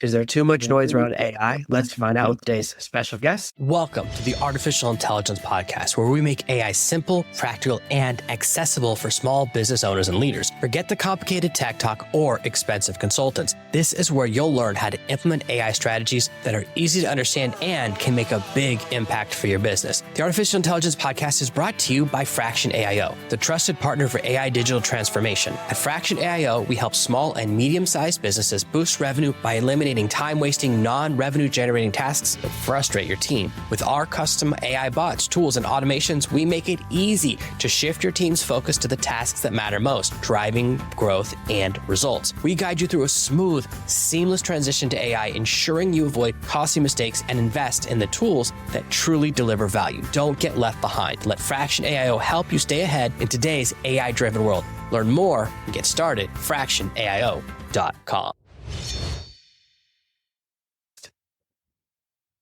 Is there too much noise around AI? Let's find out with today's special guest. Welcome to the Artificial Intelligence Podcast, where we make AI simple, practical, and accessible for small business owners and leaders. Forget the complicated tech talk or expensive consultants. This is where you'll learn how to implement AI strategies that are easy to understand and can make a big impact for your business. The Artificial Intelligence Podcast is brought to you by Fraction AIO, the trusted partner for AI digital transformation. At Fraction AIO, we help small and medium-sized businesses boost revenue by eliminating time-wasting, non-revenue generating tasks that frustrate your team. With our custom AI bots, tools, and automations, we make it easy to shift your team's focus to the tasks that matter most, driving growth and results. We guide you through a smooth, seamless transition to AI, ensuring you avoid costly mistakes and invest in the tools that truly deliver value. Don't get left behind. Let Fraction AIO help you stay ahead in today's AI-driven world. Learn more and get started at fractionaio.com.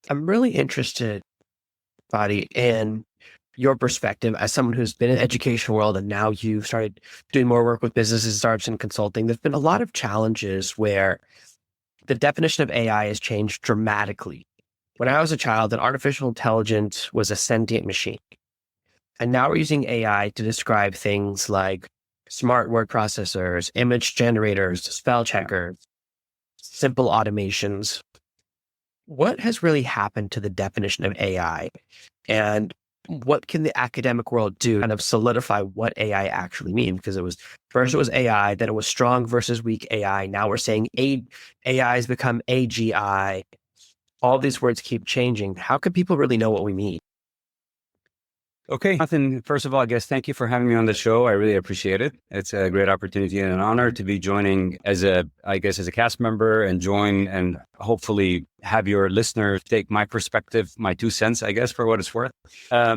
I'm really interested, Fadi, in your perspective as someone who's been in the education world and now you've started doing more work with businesses, startups, and consulting. There's been a lot of challenges where the definition of AI has changed dramatically. When I was a child, an artificial intelligence was a sentient machine. And now we're using AI to describe things like smart word processors, image generators, spell checkers, simple automations. What has really happened to the definition of AI, and what can the academic world do to kind of solidify what AI actually means? Because first it was AI, then it was strong versus weak AI. Now we're saying AI has become AGI. All these words keep changing. How can people really know what we mean? Okay, Nathan, first of all, I guess thank you for having me on the show. I really appreciate it. It's a great opportunity and an honor to be joining as a cast member and join and hopefully have your listeners take my perspective, my 2 cents, I guess, for what it's worth.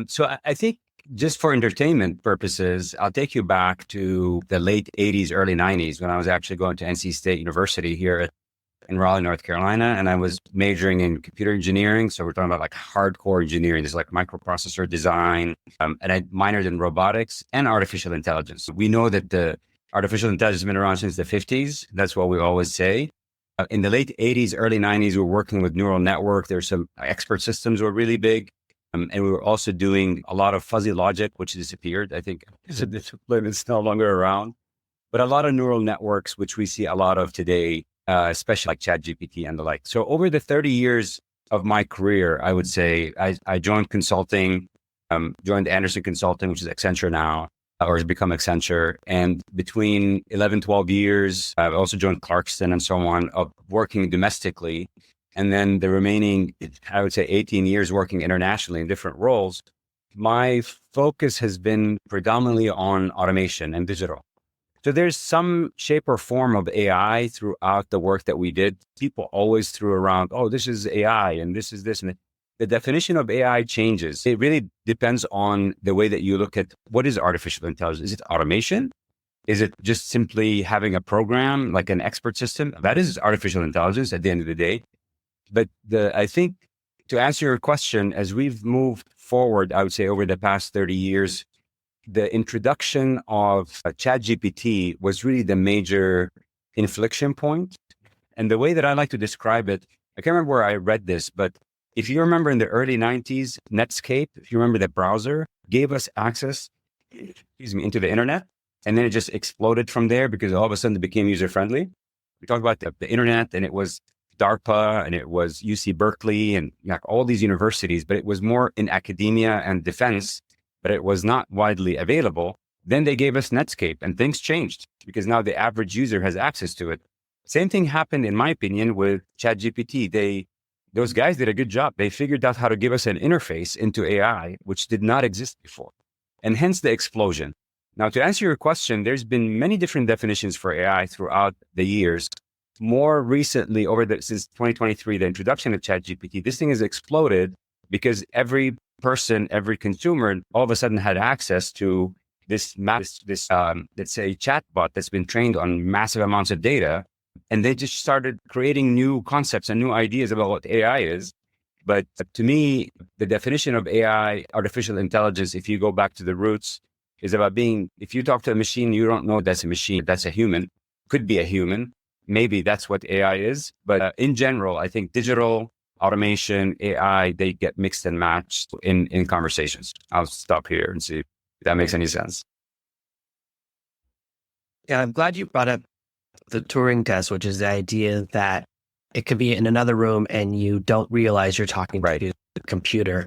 So I think just for entertainment purposes, I'll take you back to the late 80s, early 90s when I was actually going to NC State University here in Raleigh, North Carolina, and I was majoring in computer engineering. So we're talking about like hardcore engineering. There's like microprocessor design, and I minored in robotics and artificial intelligence. We know that the artificial intelligence has been around since the 50s. That's what we always say. In the late 80s, early 90s, we were working with neural network. There's some expert systems were really big. And we were also doing a lot of fuzzy logic, which disappeared. I think it's a discipline that's no longer around. But a lot of neural networks, which we see a lot of today, especially like ChatGPT and the like. So over the 30 years of my career, I would say I joined consulting, joined Anderson Consulting, which is Accenture now, or has become Accenture. And between 11, 12 years, I've also joined Clarkston and so on, of working domestically. And then the remaining, I would say 18 years working internationally in different roles. My focus has been predominantly on automation and digital. So there's some shape or form of AI throughout the work that we did. People always threw around, oh, this is AI and this is this. And the definition of AI changes. It really depends on the way that you look at what is artificial intelligence. Is it automation? Is it just simply having a program like an expert system? That is artificial intelligence at the end of the day. But I think to answer your question, as we've moved forward, I would say over the past 30 years, the introduction of ChatGPT was really the major inflection point. And the way that I like to describe it, I can't remember where I read this, but if you remember in the early 90s, Netscape, if you remember the browser, gave us access, into the internet. And then it just exploded from there because all of a sudden it became user-friendly. We talked about the internet, and it was DARPA, and it was UC Berkeley, and like all these universities, but it was more in academia and defense, but it was not widely available. Then they gave us Netscape, and things changed because now the average user has access to it. Same thing happened, in my opinion, with ChatGPT. Those guys did a good job. They figured out how to give us an interface into AI, which did not exist before, and hence the explosion. Now, to answer your question, there's been many different definitions for AI throughout the years. More recently, since 2023, the introduction of ChatGPT, this thing has exploded because every person, every consumer, all of a sudden had access to this let's say, chatbot that's been trained on massive amounts of data, and they just started creating new concepts and new ideas about what AI is. But to me, the definition of AI, artificial intelligence, if you go back to the roots, is about if you talk to a machine, you don't know that's a machine, that's a human, could be a human. maybe that's what AI is. But in general, I think digital automation, AI, they get mixed and matched in conversations. I'll stop here and see if that makes any sense. Yeah, I'm glad you brought up the Turing test, which is the idea that it could be in another room and you don't realize you're talking to the computer.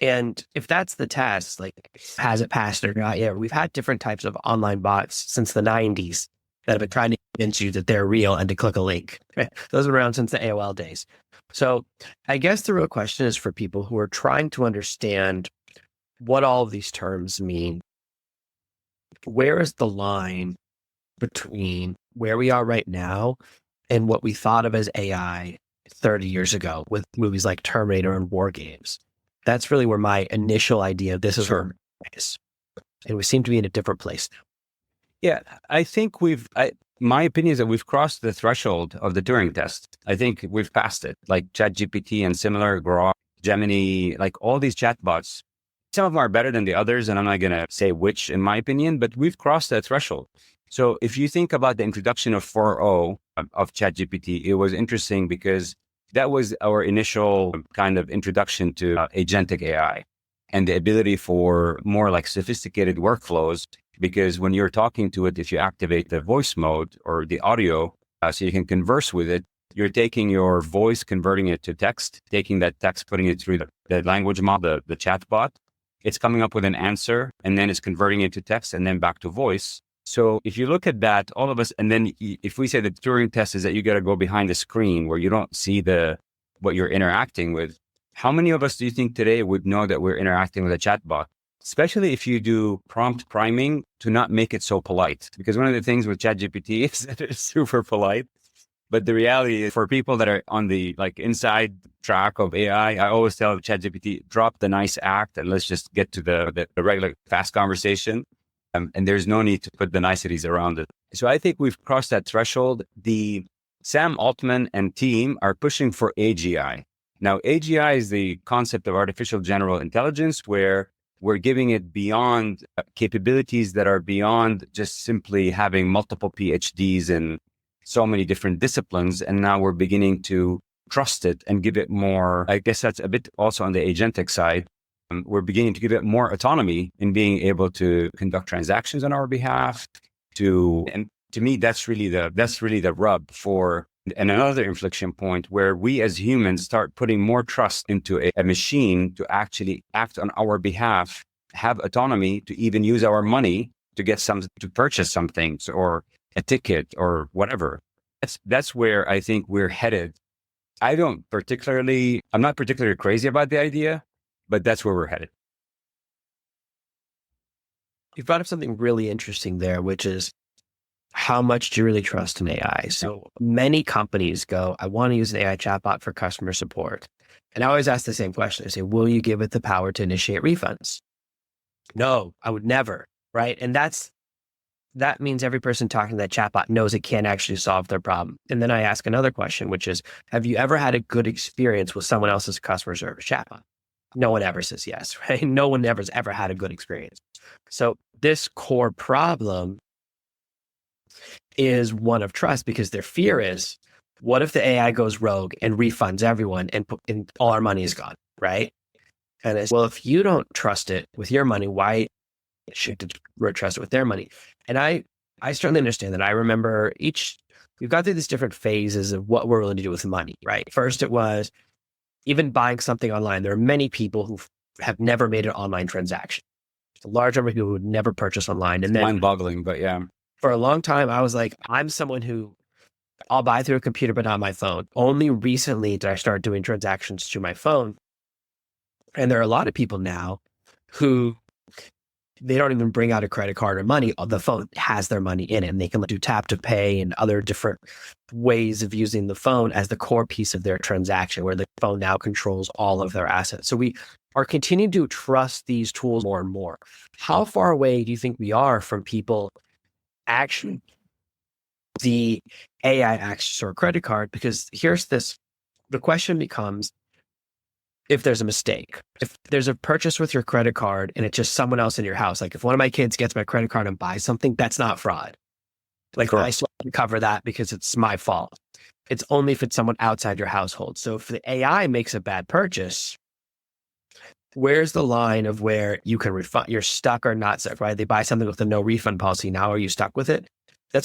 And if that's the test, like, has it passed or not yet? We've had different types of online bots since the 90s that have been trying to convince you that they're real and to click a link. Those have been around since the AOL days. So I guess the real question is for people who are trying to understand what all of these terms mean. Where is the line between where we are right now and what we thought of as AI 30 years ago with movies like Terminator and War Games? That's really where my initial idea of this is. Sure. And we seem to be in a different place now. Yeah, I think my opinion is that we've crossed the threshold of the Turing test. I think we've passed it, like ChatGPT and similar, Grok, Gemini, like all these chatbots. Some of them are better than the others, and I'm not going to say which, in my opinion, but we've crossed that threshold. So if you think about the introduction of 4.0 of ChatGPT, it was interesting because that was our initial kind of introduction to agentic AI and the ability for more like sophisticated workflows. Because when you're talking to it, if you activate the voice mode or the audio, so you can converse with it, you're taking your voice, converting it to text, taking that text, putting it through the language model, the chat bot. It's coming up with an answer, and then it's converting it to text and then back to voice. So if you look at that, all of us, and then if we say the Turing test is that you got to go behind the screen where you don't see what you're interacting with, how many of us do you think today would know that we're interacting with a chatbot? Especially if you do prompt priming to not make it so polite. Because one of the things with ChatGPT is that it's super polite. But the reality is for people that are on the inside track of AI, I always tell ChatGPT, drop the nice act and let's just get to the regular fast conversation. And there's no need to put the niceties around it. So I think we've crossed that threshold. The Sam Altman and team are pushing for AGI. Now, AGI is the concept of artificial general intelligence, where we're giving it beyond capabilities that are beyond just simply having multiple PhDs in so many different disciplines. And now we're beginning to trust it and give it more, I guess that's a bit also on the agentic side. We're beginning to give it more autonomy in being able to conduct transactions on our behalf. And to me, that's really the rub for, and another inflection point where we as humans start putting more trust into a machine to actually act on our behalf, have autonomy to even use our money to to purchase some things or a ticket or whatever. That's where I think we're headed. I'm not particularly crazy about the idea, but that's where we're headed. You brought up something really interesting there, which is how much do you really trust in AI? So many companies go, I want to use an AI chatbot for customer support. And I always ask the same question. I say, will you give it the power to initiate refunds? No, I would never, right? And that means every person talking to that chatbot knows it can't actually solve their problem. And then I ask another question, which is, have you ever had a good experience with someone else's customer service chatbot? No one ever says yes, right? No one ever has ever had a good experience. So this core problem is one of trust, because their fear is, what if the AI goes rogue and refunds everyone and all our money is gone, right? And it's, well, if you don't trust it with your money, why should we trust it with their money? And I certainly understand that. I remember we've got through these different phases of what we're willing to do with money, right? First, it was even buying something online. There are many people who have never made an online transaction. A large number of people who would never purchase online. And then mind-boggling, but yeah. For a long time, I was like, I'm someone who I'll buy through a computer, but not my phone. Only recently did I start doing transactions through my phone. And there are a lot of people now who they don't even bring out a credit card or money. The phone has their money in it, and they can do tap to pay and other different ways of using the phone as the core piece of their transaction, where the phone now controls all of their assets. So we are continuing to trust these tools more and more. How far away do you think we are from people actually the AI access or credit card? Because the question becomes, if there's a mistake, if there's a purchase with your credit card and it's just someone else in your house, like if one of my kids gets my credit card and buys something, that's not fraud. Like, I swipe cover that because it's my fault. It's only if it's someone outside your household. So if the AI makes a bad purchase, where's the line of where you can refund? You're stuck or not stuck, right? They buy something with a no refund policy. Now, are you stuck with it? I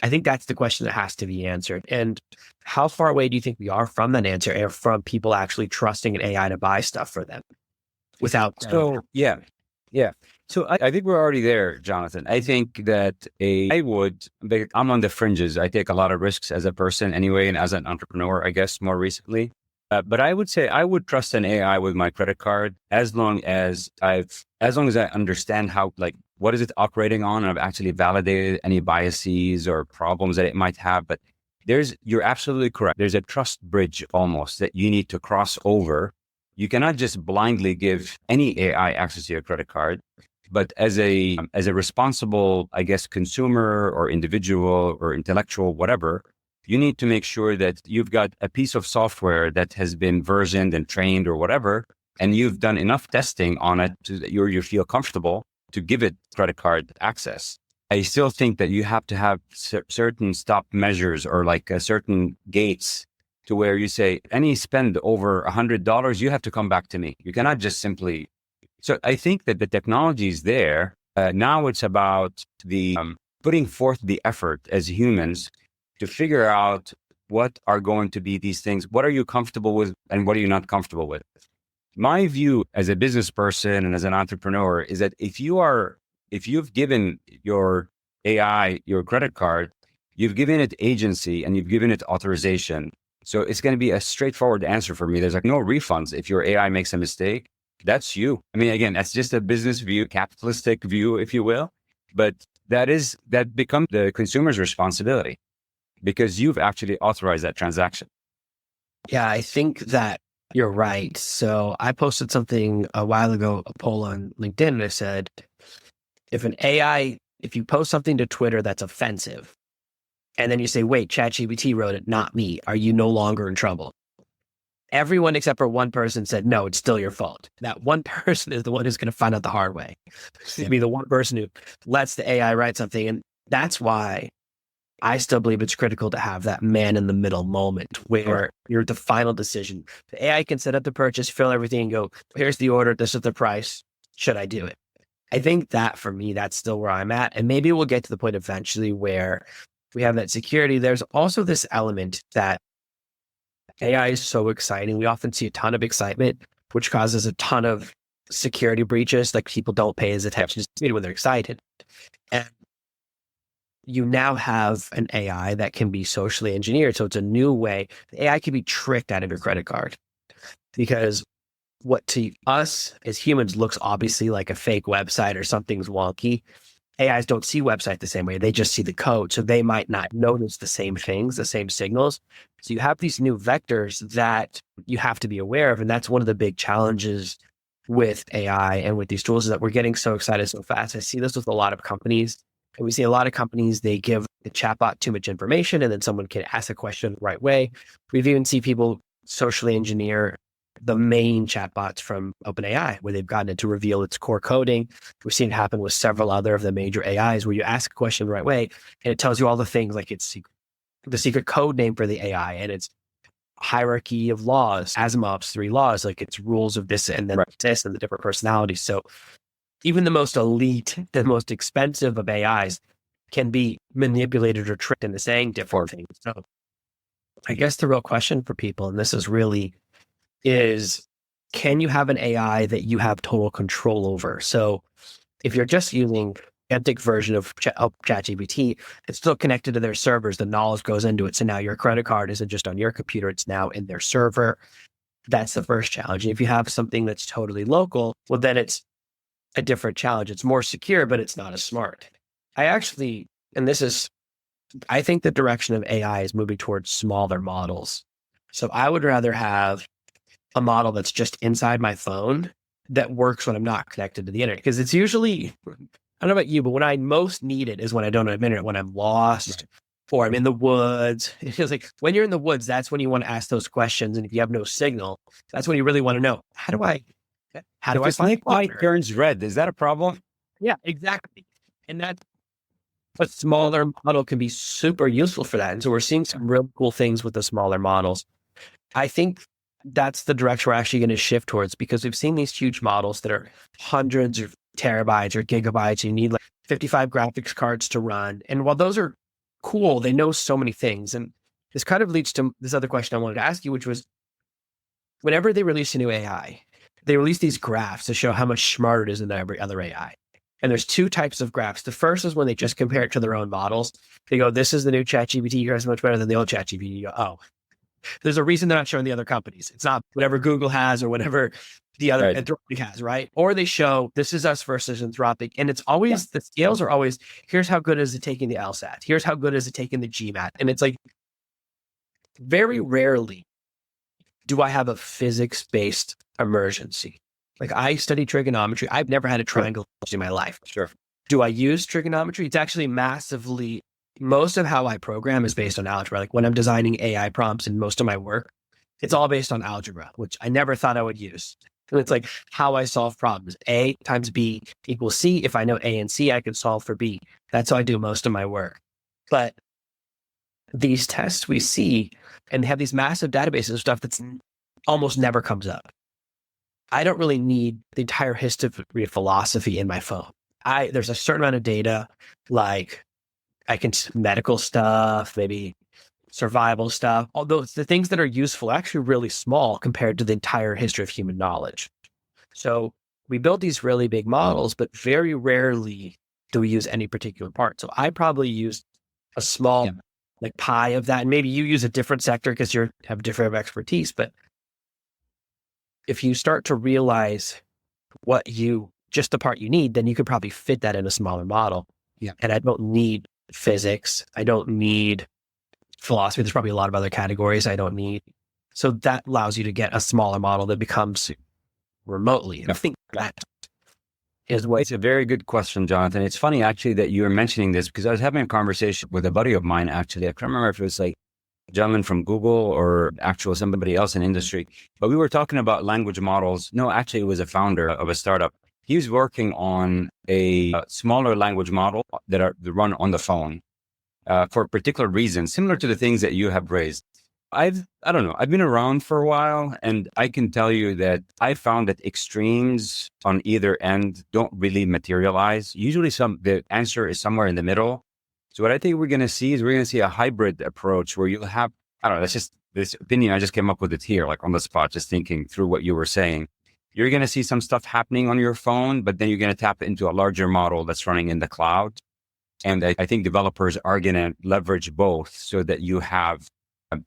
think that's the question that has to be answered. And how far away do you think we are from that answer, or from people actually trusting an AI to buy stuff for them without? So, yeah. So I think we're already there, Jonathan. I think that I'm on the fringes. I take a lot of risks as a person anyway, and as an entrepreneur, I guess more recently. But I would say I would trust an AI with my credit card as long as I understand how, like, what is it operating on, and I've actually validated any biases or problems that it might have. But you're absolutely correct. There's a trust bridge almost that you need to cross over. You cannot just blindly give any AI access to your credit card. But as a responsible, I guess, consumer or individual or intellectual, whatever, you need to make sure that you've got a piece of software that has been versioned and trained or whatever, and you've done enough testing on it that you feel comfortable to give it credit card access. I still think that you have to have certain stop measures, or like certain gates, to where you say any spend over $100, you have to come back to me. You cannot just simply. So I think that the technology is there. Now it's about the putting forth the effort as humans to figure out what are going to be these things. What are you comfortable with and what are you not comfortable with? My view as a business person and as an entrepreneur is that if you've given your AI your credit card, you've given it agency and you've given it authorization. So it's going to be a straightforward answer for me. There's like no refunds if your AI makes a mistake. That's you. I mean, again, that's just a business view, capitalistic view, if you will. But that becomes the consumer's responsibility because you've actually authorized that transaction. Yeah, I think that you're right. So I posted something a while ago, a poll on LinkedIn, and I said, if you post something to Twitter that's offensive, and then you say, wait, ChatGPT wrote it, not me, are you no longer in trouble? Everyone except for one person said, no, it's still your fault. That one person is the one who's going to find out the hard way. It's going to be the one person who lets the AI write something. And that's why I still believe it's critical to have that man in the middle moment where you're the final decision. The AI can set up the purchase, fill everything, and go, here's the order, this is the price. Should I do it? I think that for me, that's still where I'm at. And maybe we'll get to the point eventually where we have that security. There's also this element that AI is so exciting. We often see a ton of excitement, which causes a ton of security breaches. Like, people don't pay as attention to when they're excited. And you now have an AI that can be socially engineered. So it's a new way. The AI can be tricked out of your credit card, because what to us as humans looks obviously like a fake website or something's wonky. AIs don't see website the same way. They just see the code. So they might not notice the same things, the same signals. So you have these new vectors that you have to be aware of. And that's one of the big challenges with AI and with these tools, is that we're getting so excited so fast. I see this with a lot of companies. And we see a lot of companies, they give the chatbot too much information, and then someone can ask a question the right way. We've even seen people socially engineer the main chatbots from OpenAI, where they've gotten it to reveal its core coding. We've seen it happen with several other of the major AIs, where you ask a question the right way, and it tells you all the things, like it's the secret code name for the AI, and its hierarchy of laws, Asimov's 3 laws, like its rules of this and then this, and the different personalities. So even the most elite, the most expensive of AIs can be manipulated or tricked into saying different things. So I guess the real question for people, and this is, can you have an AI that you have total control over? So if you're just using authentic version of ChatGPT, it's still connected to their servers. The knowledge goes into it. So now your credit card isn't just on your computer, it's now in their server. That's the first challenge. If you have something that's totally local, well, then it's a different challenge. It's more secure, but it's not as smart. I think the direction of AI is moving towards smaller models. So I would rather have a model that's just inside my phone that works when I'm not connected to the internet. Because it's usually, I don't know about you, but when I most need it is when I don't have internet, when I'm lost or I'm in the woods. It feels like when you're in the woods, that's when you want to ask those questions. And if you have no signal, that's when you really want to know, how do I find light turns red? Is that a problem? Yeah, exactly. And a smaller model can be super useful for that. And so we're seeing some real cool things with the smaller models. I think that's the direction we're actually going to shift towards, because we've seen these huge models that are hundreds of terabytes or gigabytes. You need like 55 graphics cards to run. And while those are cool, they know so many things. And this kind of leads to this other question I wanted to ask you, which was, whenever they release a new AI, they release these graphs to show how much smarter it is than every other AI. And there's two types of graphs. The first is when they just compare it to their own models. They go, this is the new ChatGPT. Here's much better than the old ChatGPT. You go, oh, there's a reason they're not showing the other companies. It's not whatever Google has or whatever the other Anthropic has, right? Or they show, this is us versus Anthropic. And it's always, the scales are always, here's how good is it taking the LSAT. Here's how good is it taking the GMAT. And it's like, very rarely do I have a physics-based emergency. Like, I study trigonometry. I've never had a triangle in my life. Sure. Do I use trigonometry? It's actually massively, most of how I program is based on algebra. Like when I'm designing AI prompts in most of my work, it's all based on algebra, which I never thought I would use. And it's like how I solve problems. A times B equals C. If I know A and C, I can solve for B. That's how I do most of my work. But these tests we see, and they have these massive databases of stuff that's almost never comes up. I don't really need the entire history of philosophy in my phone. There's a certain amount of data, like medical stuff, maybe survival stuff. Although the things that are useful are actually really small compared to the entire history of human knowledge. So we build these really big models, but very rarely do we use any particular part. So I probably use a small like pie of that. And maybe you use a different sector because you have different expertise. But if you start to realize just the part you need, then you could probably fit that in a smaller model. Yeah. And I don't need physics. I don't need philosophy. There's probably a lot of other categories I don't need. So that allows you to get a smaller model that becomes remotely. And I think that is what. It's a very good question, Jonathan. It's funny actually that you were mentioning this, because I was having a conversation with a buddy of mine, actually. I can't remember if it was like a gentleman from Google or actual somebody else in industry, but we were talking about language models. No, actually it was a founder of a startup. He was working on a smaller language model that run on the phone for a particular reason, similar to the things that you have raised. I don't know. I've been around for a while, and I can tell you that I found that extremes on either end don't really materialize. Usually the answer is somewhere in the middle. So what I think we're going to see is a hybrid approach where you'll have, I don't know, that's just this opinion. I just came up with it here, like on the spot, just thinking through what you were saying. You're going to see some stuff happening on your phone, but then you're going to tap into a larger model that's running in the cloud. And I think developers are going to leverage both so that you have,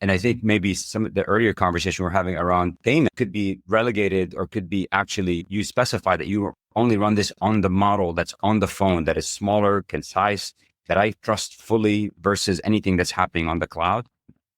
and I think maybe some of the earlier conversation we're having around payment could be relegated, or could be actually, you specify that you only run this on the model that's on the phone, that is smaller, concise, that I trust fully, versus anything that's happening on the cloud.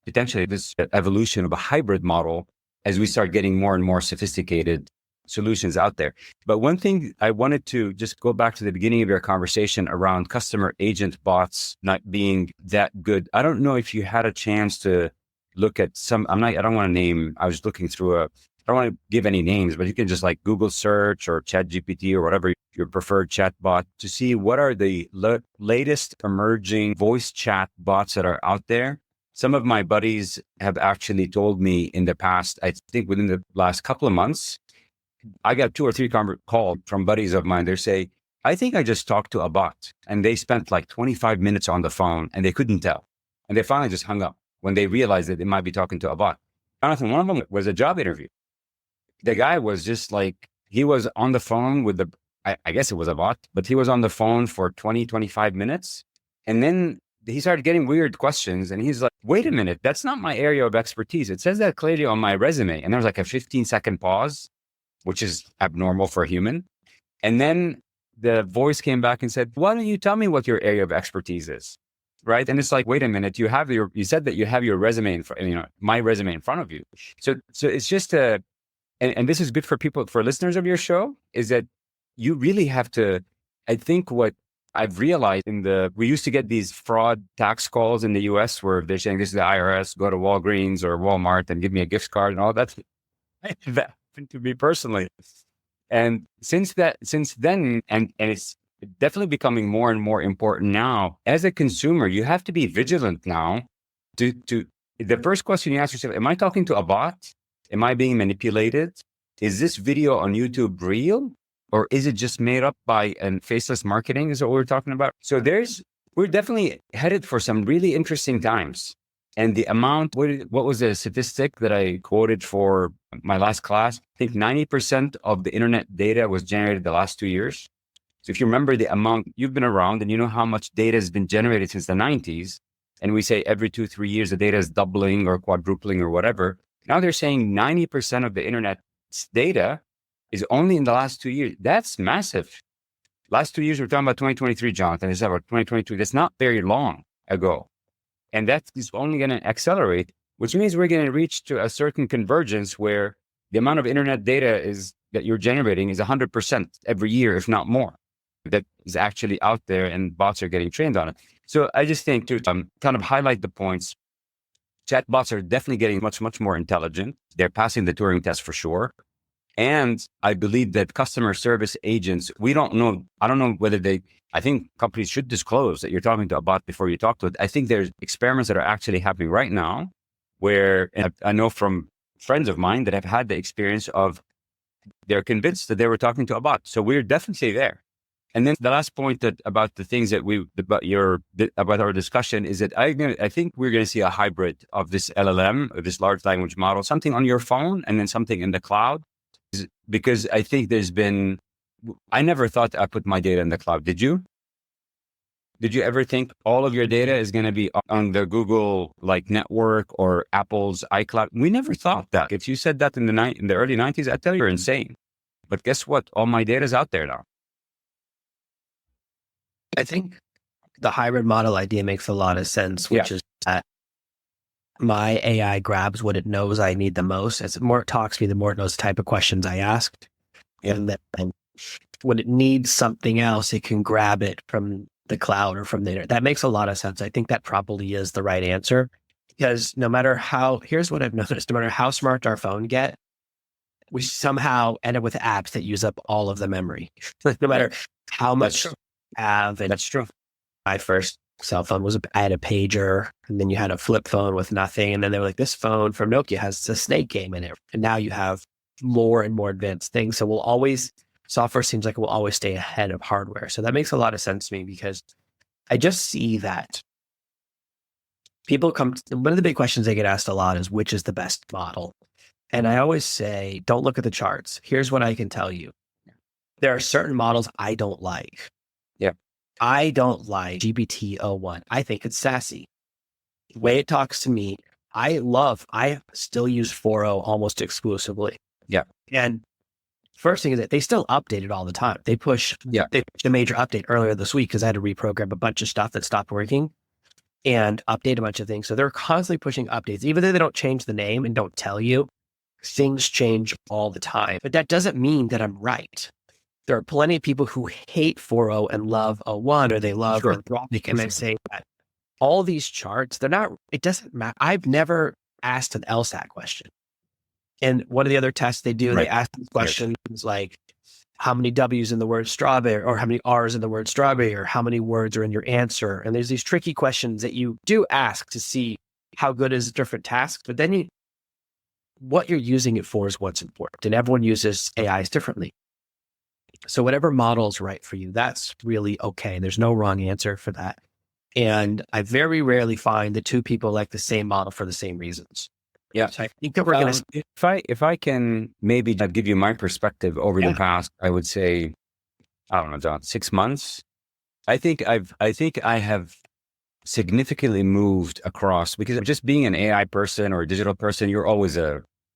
Potentially this evolution of a hybrid model as we start getting more and more sophisticated solutions out there. But one thing I wanted to just go back to the beginning of your conversation around customer agent bots not being that good. I don't know if you had a chance to look at I don't want to name, I was looking through I don't want to give any names, but you can just like Google search or ChatGPT or whatever your preferred chat bot to see what are the latest emerging voice chat bots that are out there. Some of my buddies have actually told me in the past, I think within the last couple of months, I got 2 or 3 calls from buddies of mine. They say, I think I just talked to a bot, and they spent like 25 minutes on the phone and they couldn't tell. And they finally just hung up when they realized that they might be talking to a bot. Jonathan, one of them was a job interview. The guy was just like, he was on the phone with I guess it was a bot, but he was on the phone for 20, 25 minutes. And then he started getting weird questions, and he's like, wait a minute, that's not my area of expertise. It says that clearly on my resume. And there was like a 15-second pause, which is abnormal for a human. And then the voice came back and said, why don't you tell me what your area of expertise is? Right. And it's like, wait a minute, you said that you have your resume my resume in front of you. So it's just and this is good for people, for listeners of your show, is that you really have to, I think what I've realized we used to get these fraud tax calls in the US where they're saying, this is the IRS, go to Walgreens or Walmart and give me a gift card and all that. To me personally. And since then, and it's definitely becoming more and more important now. As a consumer, you have to be vigilant now to the first question you ask yourself, am I talking to a bot? Am I being manipulated? Is this video on YouTube real? Or is it just made up by faceless marketing is what we're talking about? So we're definitely headed for some really interesting times. And the amount, what was the statistic that I quoted for my last class? I think 90% of the internet data was generated the last 2 years. So if you remember the amount, you've been around and you know how much data has been generated since the 90s. And we say every 2-3 years, the data is doubling or quadrupling or whatever. Now they're saying 90% of the internet's data is only in the last 2 years. That's massive. Last 2 years, we're talking about 2023, Jonathan. It's about 2022. That's not very long ago. And that is only going to accelerate, which means we're going to reach to a certain convergence where the amount of internet data that you're generating is 100% every year, if not more, that is actually out there and bots are getting trained on it. So I just think to kind of highlight the points, chatbots are definitely getting much, much more intelligent. They're passing the Turing test for sure. And I believe that customer service agents, I don't know whether I think companies should disclose that you're talking to a bot before you talk to it. I think there's experiments that are actually happening right now where I know from friends of mine that have had the experience of they're convinced that they were talking to a bot. So we're definitely there. And then the last point about the things that about our discussion is that I think we're going to see a hybrid of this LLM, this large language model, something on your phone and then something in the cloud. Because I think I never thought I put my data in the cloud. Did you? Did you ever think all of your data is going to be on the Google network or Apple's iCloud? We never thought that. If you said that in the early 90s, I'd tell you you're insane. But guess what? All my data is out there now. I think the hybrid model idea makes a lot of sense, which is that my AI grabs what it knows I need the most. As the more it talks to me, the more it knows the type of questions I asked. And then when it needs something else, it can grab it from the cloud or from the internet. That makes a lot of sense. I think that probably is the right answer because here's what I've noticed, no matter how smart our phone get, we somehow end up with apps that use up all of the memory, no matter how much have. And that's true. My first cell phone I had a pager, and then you had a flip phone with nothing. And then they were like, this phone from Nokia has a snake game in it. And now you have more and more advanced things. So software seems like it will always stay ahead of hardware. So that makes a lot of sense to me because I just see that one of the big questions they get asked a lot is which is the best model? And I always say, don't look at the charts. Here's what I can tell you. There are certain models I don't like. Yeah. I don't like GPT-01. I think it's sassy. The way it talks to me, I still use 4.0 almost exclusively. Yeah. And first thing is that they still update it all the time. They pushed a major update earlier this week because I had to reprogram a bunch of stuff that stopped working and update a bunch of things. So they're constantly pushing updates, even though they don't change the name and don't tell you. Things change all the time, but that doesn't mean that I'm right. There are plenty of people who hate 4.0 and love 01, or they love Anthropic, and they say that all these charts, it doesn't matter. I've never asked an LSAT question. And one of the other tests they do, they ask questions like, how many W's in the word strawberry, or how many R's in the word strawberry, or how many words are in your answer. And there's these tricky questions that you do ask to see how good is different tasks, but then what you're using it for is what's important. And everyone uses AIs differently. So whatever model is right for you, that's really okay. There's no wrong answer for that. And I very rarely find the two people like the same model for the same reasons. Yeah. So I think that we're going to... If I can maybe give you my perspective over the past, I would say, I don't know, John, 6 months. I think I have significantly moved across, because just being an AI person or a digital person, you're always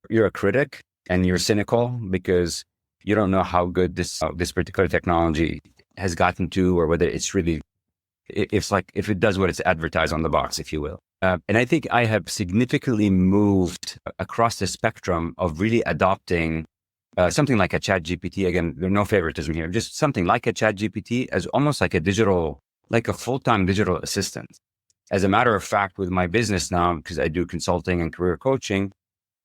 you're a critic and you're cynical because you don't know how good this particular technology has gotten to, or whether it's really, if it does what it's advertised on the box, if you will. And I think I have significantly moved across the spectrum of really adopting something like a ChatGPT. Again, there's no favoritism here. Just something like a ChatGPT as almost like a full-time digital assistant. As a matter of fact, with my business now, because I do consulting and career coaching,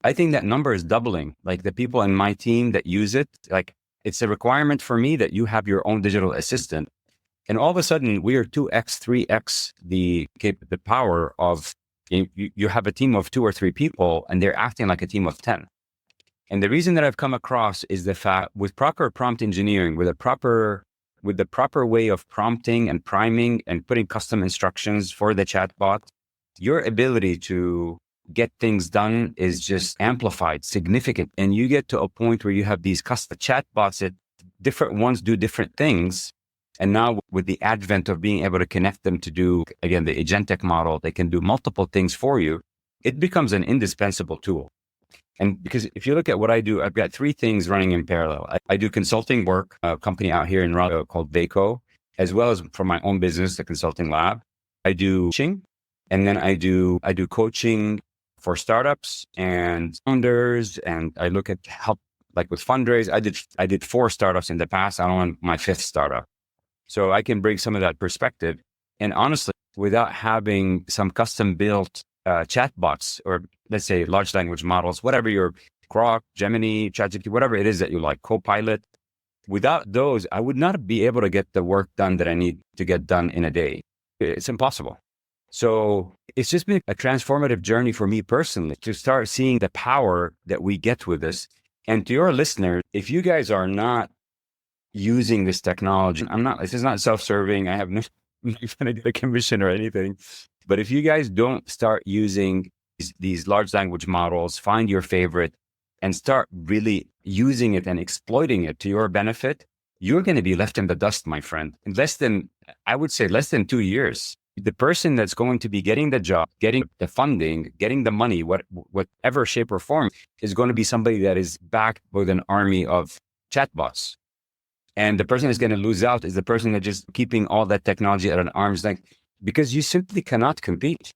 I think that number is doubling. Like the people in my team that use it, like it's a requirement for me that you have your own digital assistant. And all of a sudden, we are 2x, 3x the power of, you have a team of 2 or 3 people, and they're acting like a team of 10. And the reason that I've come across is the fact, with proper prompt engineering, with the proper way of prompting and priming and putting custom instructions for the chatbot, your ability to get things done is just amplified significant. And you get to a point where you have these custom chatbots that different ones do different things. And now with the advent of being able to connect them to do, again, the agentic model, they can do multiple things for you. It becomes an indispensable tool. And because if you look at what I do, I've got 3 things running in parallel. I do consulting work, a company out here in Raleigh called Vaco, as well as for my own business, the consulting lab. I do coaching, and then I do coaching for startups and founders, and I look at help like with fundraise. I did 4 startups in the past. I'm on my 5th startup. So I can bring some of that perspective. And honestly, without having some custom built chatbots, or let's say large language models, whatever your Grok, Gemini, ChatGPT, whatever it is that you like, Copilot, without those, I would not be able to get the work done that I need to get done in a day. It's impossible. So it's just been a transformative journey for me personally to start seeing the power that we get with this. And to your listeners, if you guys are not using this technology, this is not self-serving. I have no commission or anything. But if you guys don't start using these large language models, find your favorite and start really using it and exploiting it to your benefit, you're going to be left in the dust, my friend. I would say less than 2 years. The person that's going to be getting the job, getting the funding, getting the money, whatever shape or form, is going to be somebody that is backed with an army of chatbots. And the person that's going to lose out is the person that's just keeping all that technology at an arm's length, because you simply cannot compete.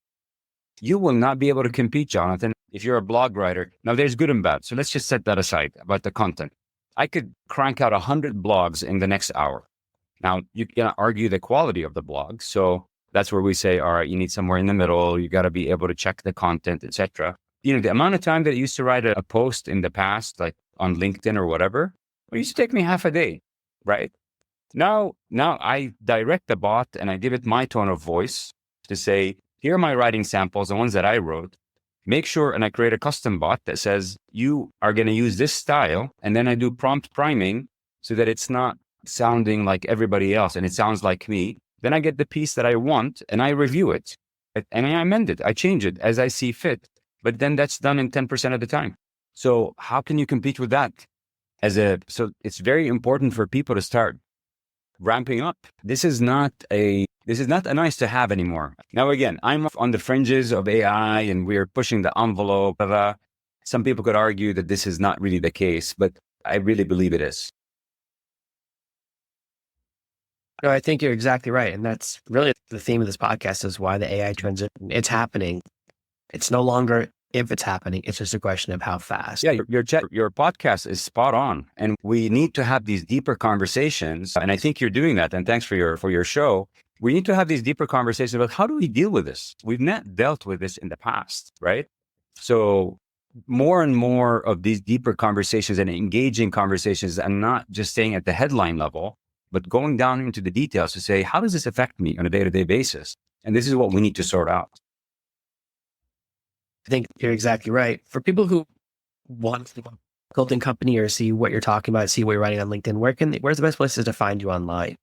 You will not be able to compete, Jonathan, if you're a blog writer. Now, there's good and bad. So let's just set that aside about the content. I could crank out 100 blogs in the next hour. Now, you can argue the quality of the blog. So that's where we say, all right, you need somewhere in the middle. You got to be able to check the content, etc. The amount of time that it used to write a post in the past, like on LinkedIn or whatever, it used to take me half a day, right? Now I direct the bot and I give it my tone of voice to say, here are my writing samples, the ones that I wrote. Make sure, and I create a custom bot that says, you are going to use this style. And then I do prompt priming so that it's not sounding like everybody else and it sounds like me. Then I get the piece that I want and I review it and I amend it. I change it as I see fit. But then that's done in 10% of the time. So how can you compete with that? So it's very important for people to start ramping up. This is not a nice to have anymore. Now, again, I'm on the fringes of AI and we're pushing the envelope. Some people could argue that this is not really the case, but I really believe it is. No, I think you're exactly right. And that's really the theme of this podcast, is why the AI transition, it's happening. It's no longer if it's happening, it's just a question of how fast. Yeah, your podcast is spot on. And we need to have these deeper conversations. And I think you're doing that. And thanks for your show. We need to have these deeper conversations about how do we deal with this? We've not dealt with this in the past, right? So more and more of these deeper conversations and engaging conversations, and not just staying at the headline level, but going down into the details to say, how does this affect me on a day-to-day basis? And this is what we need to sort out. I think you're exactly right. For people who want to do a consulting company or see what you're talking about, see what you're writing on LinkedIn, where's the best places to find you online?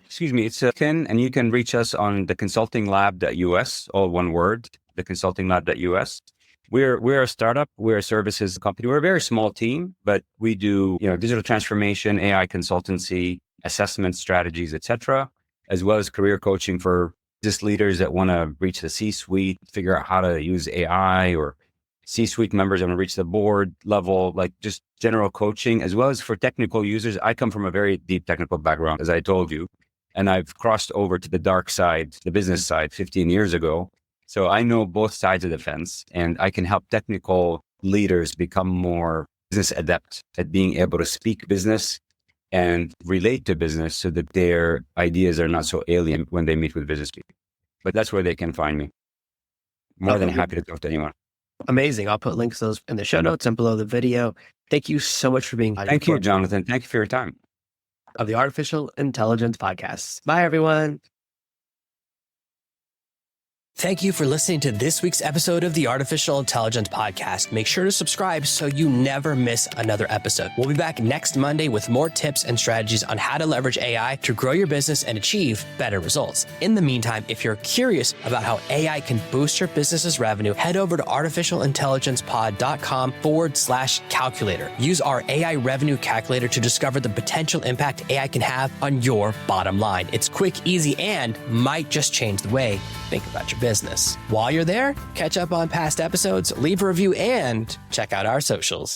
Excuse me, it's Ken, and you can reach us on theconsultinglab.us, all one word, theconsultinglab.us. We're a startup, we're a services company. We're a very small team, but we do digital transformation, AI consultancy, assessment strategies, etc., as well as career coaching for business leaders that want to reach the C-suite, figure out how to use AI, or C-suite members that want to reach the board level, like just general coaching, as well as for technical users. I come from a very deep technical background, as I told you, and I've crossed over to the dark side, the business side, 15 years ago. So I know both sides of the fence, and I can help technical leaders become more business adept at being able to speak business and relate to business so that their ideas are not so alien when they meet with business people. But that's where they can find me. More than happy to talk to anyone. Amazing. I'll put links to those in the show notes and below the video. Thank you so much for being here. Thank you, Jonathan. Thank you for your time. of the Artificial Intelligence Podcast. Bye, everyone. Thank you for listening to this week's episode of the Artificial Intelligence Podcast. Make sure to subscribe so you never miss another episode. We'll be back next Monday with more tips and strategies on how to leverage AI to grow your business and achieve better results. In the meantime, if you're curious about how AI can boost your business's revenue, head over to artificialintelligencepod.com/calculator. Use our AI revenue calculator to discover the potential impact AI can have on your bottom line. It's quick, easy, and might just change the way you think about your business. While you're there, catch up on past episodes, leave a review, and check out our socials.